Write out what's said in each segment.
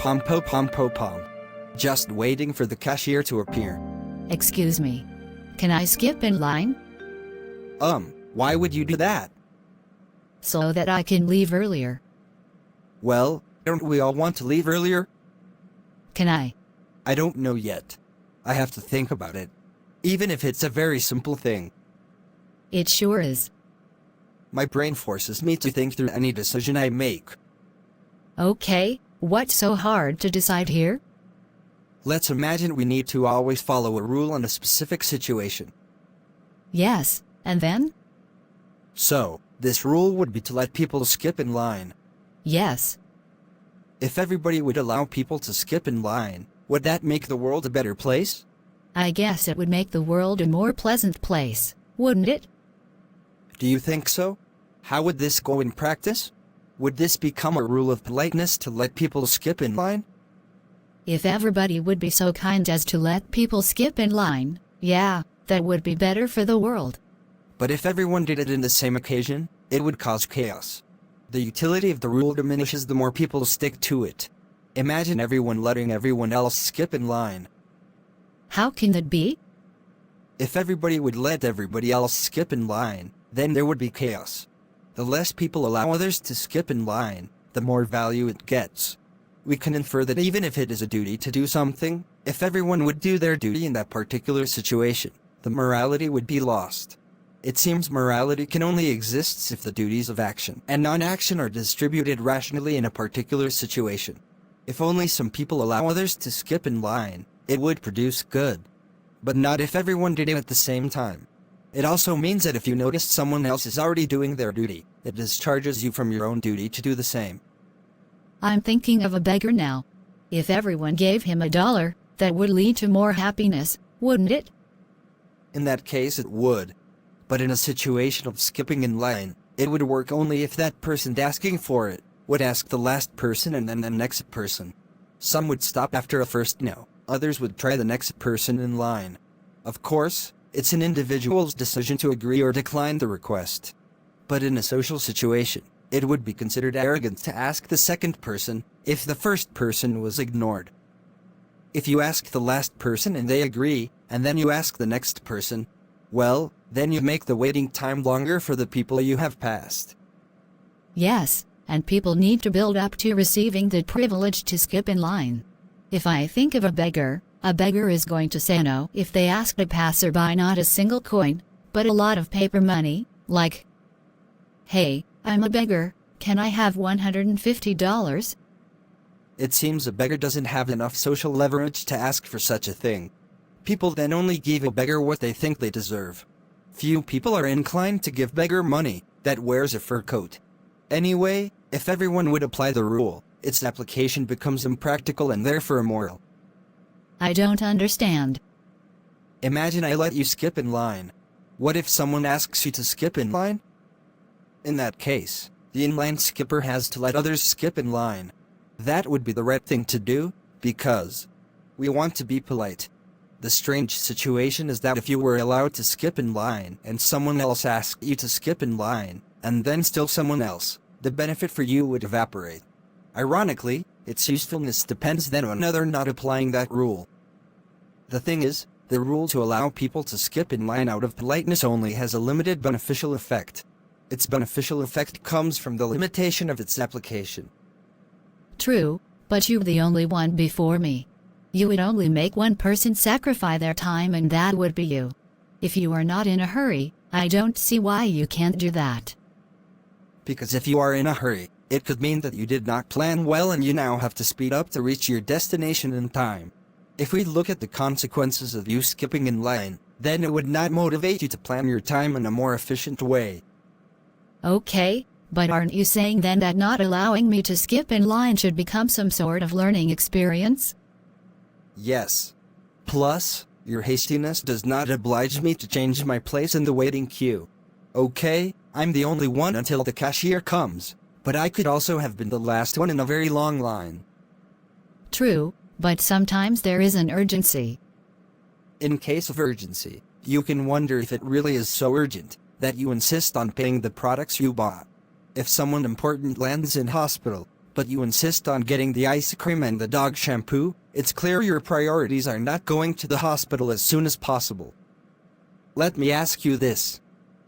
pom po pom po pom. Just waiting for the cashier to appear. Excuse me. Can I skip in line? Why would you do that? So that I can leave earlier. Well, don't we all want to leave earlier? Can I? I don't know yet. I have to think about it. Even if it's a very simple thing. It sure is. My brain forces me to think through any decision I make. Okay, what's so hard to decide here? Let's imagine we need to always follow a rule in a specific situation. Yes, and then? So, this rule would be to let people skip in line. Yes. If everybody would allow people to skip in line, would that make the world a better place? I guess it would make the world a more pleasant place, wouldn't it? Do you think so? How would this go in practice? Would this become a rule of politeness to let people skip in line? If everybody would be so kind as to let people skip in line, yeah, that would be better for the world. But if everyone did it in the same occasion, it would cause chaos. The utility of the rule diminishes the more people stick to it. Imagine everyone letting everyone else skip in line. How can that be? If everybody would let everybody else skip in line, then there would be chaos. The less people allow others to skip in line, the more value it gets. We can infer that even if it is a duty to do something, if everyone would do their duty in that particular situation, the morality would be lost. It seems morality can only exist if the duties of action and non-action are distributed rationally in a particular situation. If only some people allow others to skip in line, it would produce good. But not if everyone did it at the same time. It also means that if you noticed someone else is already doing their duty, it discharges you from your own duty to do the same. I'm thinking of a beggar now. If everyone gave him $1, that would lead to more happiness, wouldn't it? In that case it would. But in a situation of skipping in line, it would work only if that person asking for it would ask the last person and then the next person. Some would stop after a first no, others would try the next person in line. Of course, it's an individual's decision to agree or decline the request. But in a social situation, it would be considered arrogant to ask the second person if the first person was ignored. If you ask the last person and they agree, and then you ask the next person, well, then you make the waiting time longer for the people you have passed. Yes, and people need to build up to receiving the privilege to skip in line. If I think of a beggar is going to say no if they ask a passerby not a single coin, but a lot of paper money, like, "Hey, I'm a beggar, can I have $150? It seems a beggar doesn't have enough social leverage to ask for such a thing. People then only give a beggar what they think they deserve. Few people are inclined to give beggar money that wears a fur coat. Anyway, if everyone would apply the rule, its application becomes impractical and therefore immoral. I don't understand. Imagine I let you skip in line. What if someone asks you to skip in line? In that case, the inline skipper has to let others skip in line. That would be the right thing to do, because we want to be polite. The strange situation is that if you were allowed to skip in line and someone else asked you to skip in line, and then still someone else, the benefit for you would evaporate. Ironically, its usefulness depends then on other not applying that rule. The thing is, the rule to allow people to skip in line out of politeness only has a limited beneficial effect. Its beneficial effect comes from the limitation of its application. True, but you're the only one before me. You would only make one person sacrifice their time and that would be you. If you are not in a hurry, I don't see why you can't do that. Because if you are in a hurry, it could mean that you did not plan well and you now have to speed up to reach your destination in time. If we look at the consequences of you skipping in line, then it would not motivate you to plan your time in a more efficient way. Okay, but aren't you saying then that not allowing me to skip in line should become some sort of learning experience? Yes. Plus, your hastiness does not oblige me to change my place in the waiting queue. Okay, I'm the only one until the cashier comes, but I could also have been the last one in a very long line. True, but sometimes there is an urgency. In case of urgency, you can wonder if it really is so urgent that you insist on paying the products you bought. If someone important lands in hospital, but you insist on getting the ice cream and the dog shampoo, it's clear your priorities are not going to the hospital as soon as possible. Let me ask you this.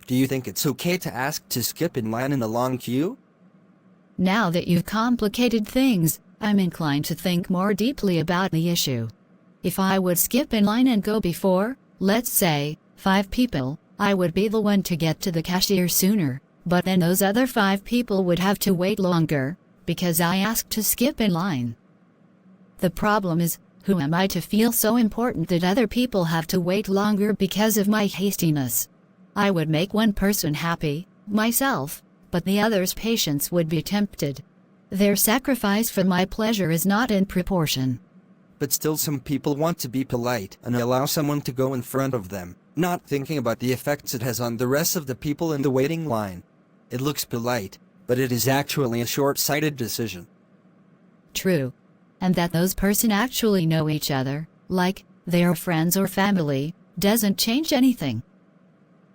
Do you think it's okay to ask to skip in line in a long queue? Now that you've complicated things, I'm inclined to think more deeply about the issue. If I would skip in line and go before, let's say, 5 people, I would be the one to get to the cashier sooner, but then those other 5 people would have to wait longer, because I asked to skip in line. The problem is, who am I to feel so important that other people have to wait longer because of my hastiness? I would make one person happy, myself, but the other's patience would be tempted. Their sacrifice for my pleasure is not in proportion. But still some people want to be polite and allow someone to go in front of them, not thinking about the effects it has on the rest of the people in the waiting line. It looks polite, but it is actually a short-sighted decision. True. And that those person actually know each other, like, they are friends or family, doesn't change anything.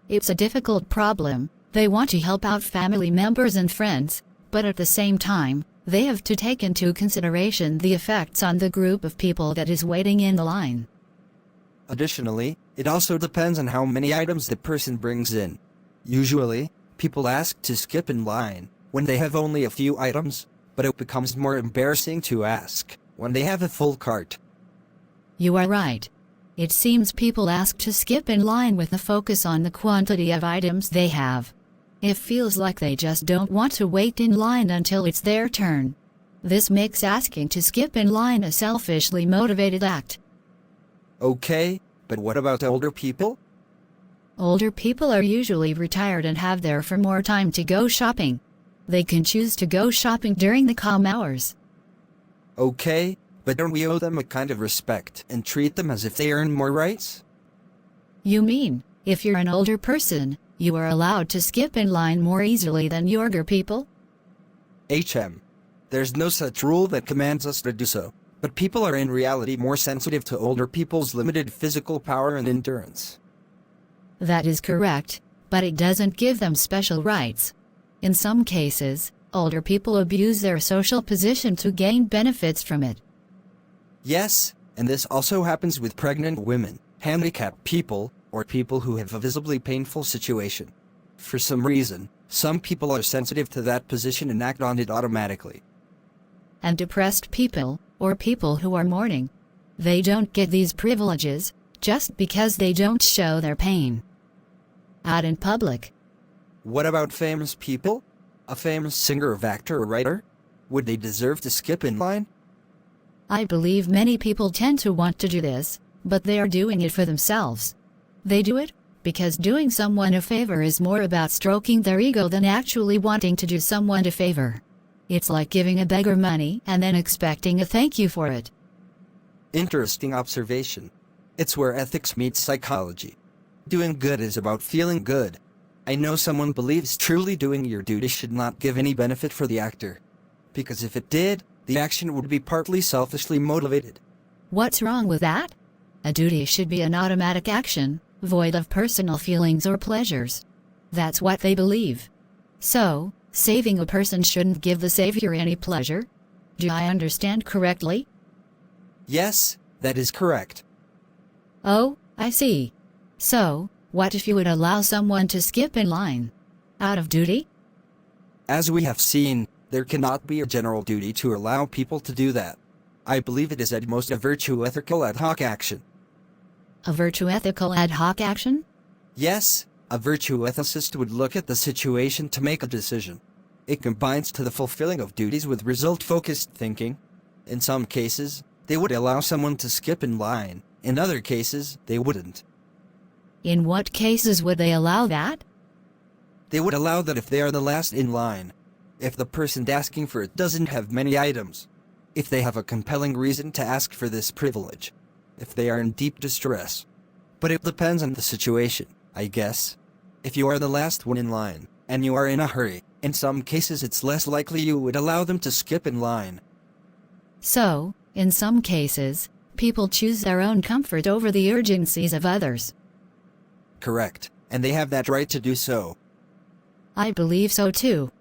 It's a difficult problem. They want to help out family members and friends, but at the same time, they have to take into consideration the effects on the group of people that is waiting in the line. Additionally, it also depends on how many items the person brings in. Usually, people ask to skip in line when they have only a few items, but it becomes more embarrassing to ask when they have a full cart. You are right. It seems people ask to skip in line with a focus on the quantity of items they have. It feels like they just don't want to wait in line until it's their turn. This makes asking to skip in line a selfishly motivated act. Okay, but what about older people? Older people are usually retired and have therefore more time to go shopping. They can choose to go shopping during the calm hours. Okay, but don't we owe them a kind of respect and treat them as if they earn more rights? You mean, if you're an older person, you are allowed to skip in line more easily than younger people? There's no such rule that commands us to do so, but people are in reality more sensitive to older people's limited physical power and endurance. That is correct, but it doesn't give them special rights. In some cases, older people abuse their social position to gain benefits from it. Yes, and this also happens with pregnant women, handicapped people, or people who have a visibly painful situation. For some reason, some people are sensitive to that position and act on it automatically. And depressed people, or people who are mourning, they don't get these privileges, just because they don't show their pain out in public. What about famous people? A famous singer or actor or writer? Would they deserve to skip in line? I believe many people tend to want to do this, but they are doing it for themselves. They do it because doing someone a favor is more about stroking their ego than actually wanting to do someone a favor. It's like giving a beggar money and then expecting a thank you for it. Interesting observation. It's where ethics meets psychology. Doing good is about feeling good. I know someone believes truly doing your duty should not give any benefit for the actor. Because if it did, the action would be partly selfishly motivated. What's wrong with that? A duty should be an automatic action, void of personal feelings or pleasures. That's what they believe. So, saving a person shouldn't give the savior any pleasure? Do I understand correctly? Yes, that is correct. Oh, I see. So, what if you would allow someone to skip in line? Out of duty? As we have seen, there cannot be a general duty to allow people to do that. I believe it is at most a virtue-ethical ad hoc action. A virtue-ethical ad hoc action? Yes, a virtue-ethicist would look at the situation to make a decision. It combines to the fulfilling of duties with result-focused thinking. In some cases, they would allow someone to skip in line. In other cases, they wouldn't. In what cases would they allow that? They would allow that if they are the last in line. If the person asking for it doesn't have many items. If they have a compelling reason to ask for this privilege. If they are in deep distress. But it depends on the situation, I guess. If you are the last one in line, and you are in a hurry, in some cases it's less likely you would allow them to skip in line. So, in some cases, people choose their own comfort over the urgencies of others. Correct, and they have that right to do so. I believe so too.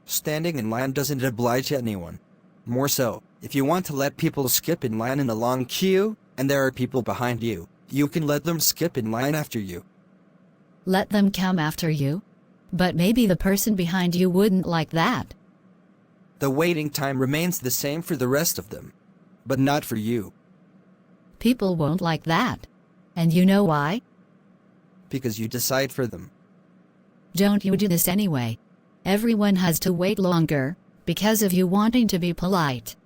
Standing in line doesn't oblige anyone. More so, if you want to let people skip in line in a long queue, and there are people behind you, you can let them skip in line after you. Let them come after you? But maybe the person behind you wouldn't like that. The waiting time remains the same for the rest of them. But not for you. People won't like that. And you know why? Because you decide for them. Don't you do this anyway? Everyone has to wait longer, because of you wanting to be polite.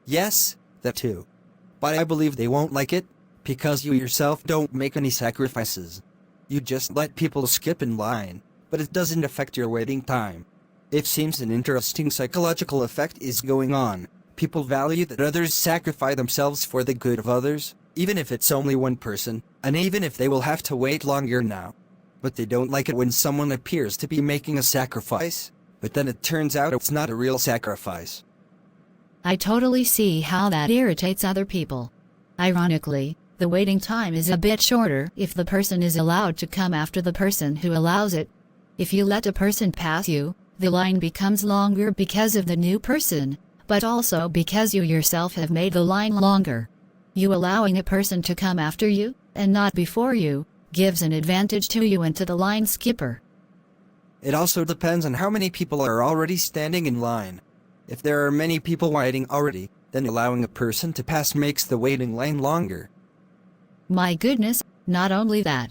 Yes, that too. But I believe they won't like it, because you yourself don't make any sacrifices. You just let people skip in line, but it doesn't affect your waiting time. It seems an interesting psychological effect is going on. People value that others sacrifice themselves for the good of others, even if it's only one person, and even if they will have to wait longer now. But they don't like it when someone appears to be making a sacrifice, but then it turns out it's not a real sacrifice. I totally see how that irritates other people. Ironically, the waiting time is a bit shorter if the person is allowed to come after the person who allows it. If you let a person pass you, the line becomes longer because of the new person, but also because you yourself have made the line longer. You allowing a person to come after you, and not before you, gives an advantage to you and to the line skipper. It also depends on how many people are already standing in line. If there are many people waiting already, then allowing a person to pass makes the waiting line longer. My goodness, not only that.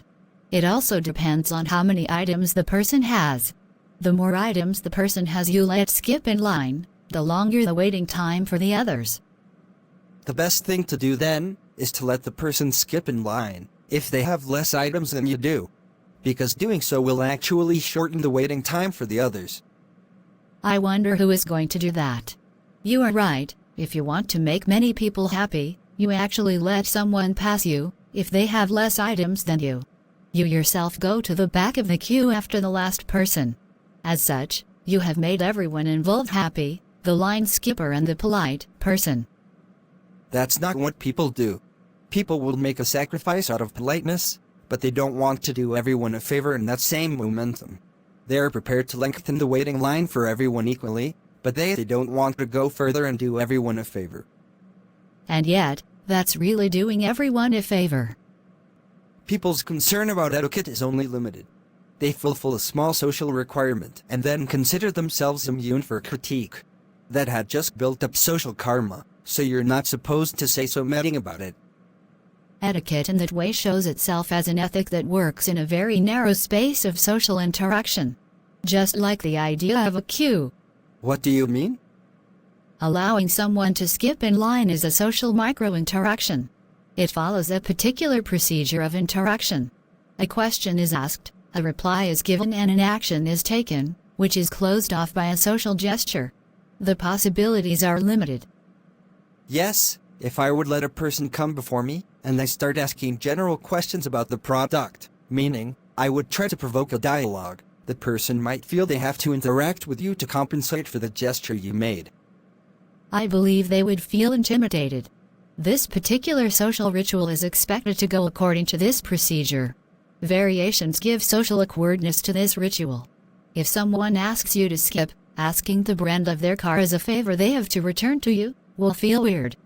It also depends on how many items the person has. The more items the person has you let skip in line, the longer the waiting time for the others. The best thing to do then, is to let the person skip in line, if they have less items than you do. Because doing so will actually shorten the waiting time for the others. I wonder who is going to do that. You are right, if you want to make many people happy, you actually let someone pass you, if they have less items than you. You yourself go to the back of the queue after the last person. As such, you have made everyone involved happy, the line skipper and the polite person. That's not what people do. People will make a sacrifice out of politeness, but they don't want to do everyone a favor in that same momentum. They are prepared to lengthen the waiting line for everyone equally, but they don't want to go further and do everyone a favor. And yet, that's really doing everyone a favor. People's concern about etiquette is only limited. They fulfill a small social requirement and then consider themselves immune for critique. That had just built up social karma, so you're not supposed to say so much about it. Etiquette in that way shows itself as an ethic that works in a very narrow space of social interaction. Just like the idea of a queue. What do you mean? Allowing someone to skip in line is a social micro-interaction. It follows a particular procedure of interaction. A question is asked, a reply is given and an action is taken, which is closed off by a social gesture. The possibilities are limited. Yes, if I would let a person come before me, and they start asking general questions about the product, meaning, I would try to provoke a dialogue, the person might feel they have to interact with you to compensate for the gesture you made. I believe they would feel intimidated. This particular social ritual is expected to go according to this procedure. Variations give social awkwardness to this ritual. If someone asks you to skip, asking the brand of their car as a favor they have to return to you, will feel weird.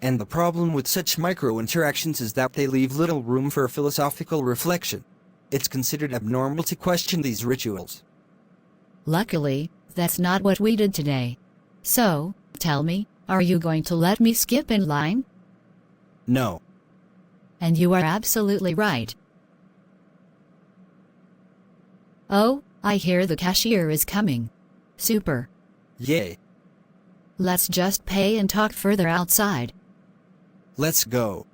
And the problem with such micro-interactions is that they leave little room for philosophical reflection. It's considered abnormal to question these rituals. Luckily, that's not what we did today. So, tell me, are you going to let me skip in line? No. And you are absolutely right. Oh, I hear the cashier is coming. Super. Yay. Let's just pay and talk further outside. Let's go.